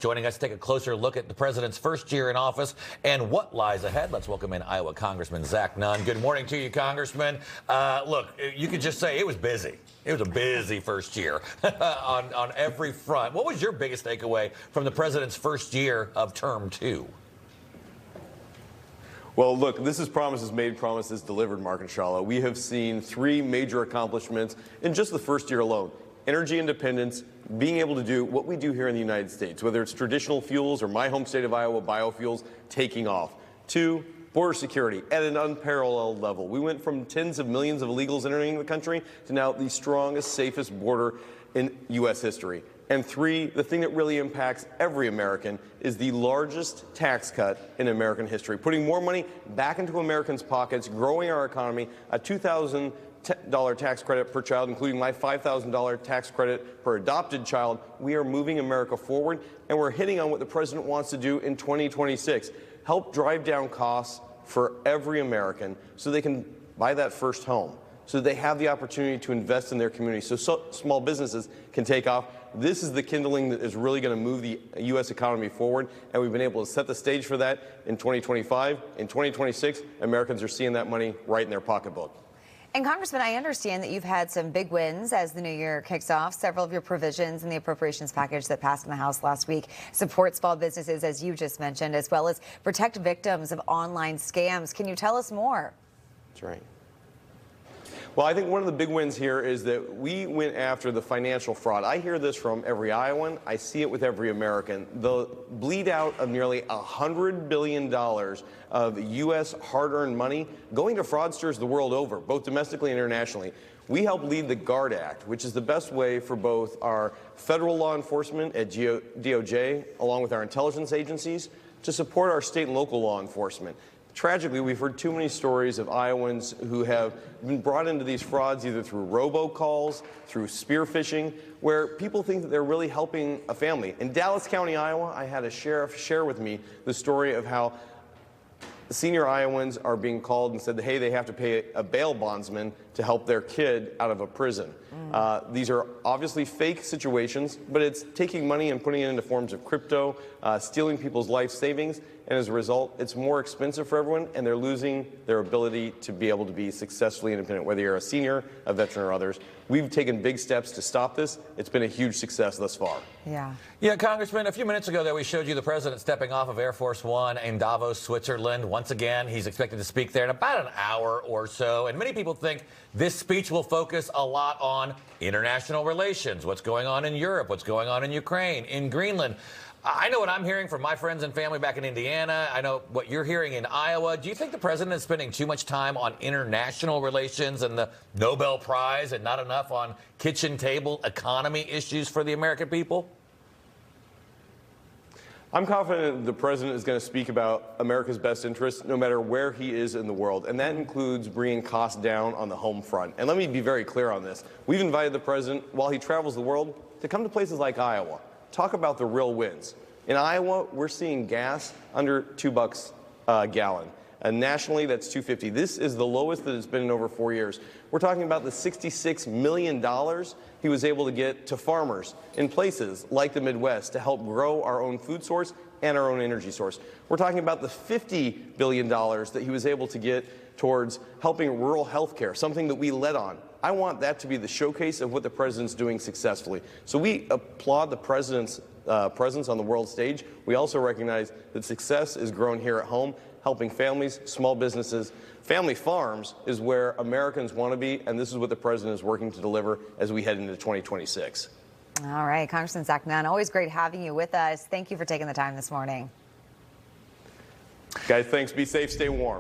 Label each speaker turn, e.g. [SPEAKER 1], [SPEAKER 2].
[SPEAKER 1] Joining us to take a closer look at the president's first year in office and what lies ahead. Let's welcome in Iowa Congressman Zach Nunn. Good morning to you, Congressman. Look, you could just say it was busy. It was a busy first year on every front. What was your biggest takeaway from the president's first year of term 2?
[SPEAKER 2] Well, look, this is promises made, promises delivered, Mark and Shala. We have seen 3 major accomplishments in just the first year alone. Energy independence, being able to do what we do here in the United States, whether it's traditional fuels or my home state of Iowa, biofuels, taking off. 2, border security at an unparalleled level. We went from tens of millions of illegals entering the country to now the strongest, safest border in U.S. history. And 3, the thing that really impacts every American is the largest tax cut in American history, putting more money back into Americans' pockets, growing our economy, a $2,000 tax credit per child, including my $5,000 tax credit per adopted child. We are moving America forward, and we're hitting on what the president wants to do in 2026, help drive down costs for every American so they can buy that first home, so they have the opportunity to invest in their community, so small businesses can take off. This is the kindling that is really going to move the U.S. economy forward, and we've been able to set the stage for that in 2025. In 2026, Americans are seeing that money right in their pocketbook.
[SPEAKER 3] And Congressman, I understand that you've had some big wins as the new year kicks off. Several of your provisions in the appropriations package that passed in the House last week support small businesses, as you just mentioned, as well as protect victims of online scams. Can you tell us more?
[SPEAKER 2] That's right. Well, I think one of the big wins here is that we went after the financial fraud. I hear this from every Iowan. I see it with every American. The bleed out of nearly $100 billion of U.S. hard-earned money going to fraudsters the world over, both domestically and internationally. We help lead the GUARD Act, which is the best way for both our federal law enforcement at DOJ, along with our intelligence agencies, to support our state and local law enforcement. Tragically, we've heard too many stories of Iowans who have been brought into these frauds either through robocalls, through spear phishing, where people think that they're really helping a family. In Dallas County, Iowa, I had a sheriff share with me the story of how senior Iowans are being called and said that, hey, they have to pay a bail bondsman to help their kid out of a prison. These are obviously fake situations, but it's taking money and putting it into forms of crypto, stealing people's life savings, and as a result, it's more expensive for everyone, and they're losing their ability to be able to be successfully independent, whether you're a senior, a veteran, or others. We've taken big steps to stop this. It's been a huge success thus far.
[SPEAKER 1] Yeah, Congressman, a few minutes ago there we showed you the president stepping off of Air Force One in Davos, Switzerland. Once again, he's expected to speak there in about an hour or so, and many people think this speech will focus a lot on international relations, what's going on in Europe, what's going on in Ukraine, in Greenland. I know what I'm hearing from my friends and family back in Indiana. I know what you're hearing in Iowa. Do you think the president is spending too much time on international relations and the Nobel Prize and not enough on kitchen table economy issues for the American people?
[SPEAKER 2] I'm confident the president is going to speak about America's best interests no matter where he is in the world, and that includes bringing costs down on the home front. And let me be very clear on this. We've invited the president, while he travels the world, to come to places like Iowa. Talk about the real wins. In Iowa, we're seeing gas under $2 a gallon. And nationally, that's $2.50. This is the lowest that it's been in over 4 years. We're talking about the $66 million he was able to get to farmers in places like the Midwest to help grow our own food source and our own energy source. We're talking about the $50 billion that he was able to get towards helping rural health care, something that we led on. I want that to be the showcase of what the president's doing successfully. So we applaud the president's presence on the world stage. We also recognize that success is grown here at home, helping families, small businesses. Family farms is where Americans want to be, and this is what the president is working to deliver as we head into 2026.
[SPEAKER 3] All right, Congressman Zach Nunn, always great having you with us. Thank you for taking the time this morning.
[SPEAKER 2] Guys, thanks. Be safe, stay warm.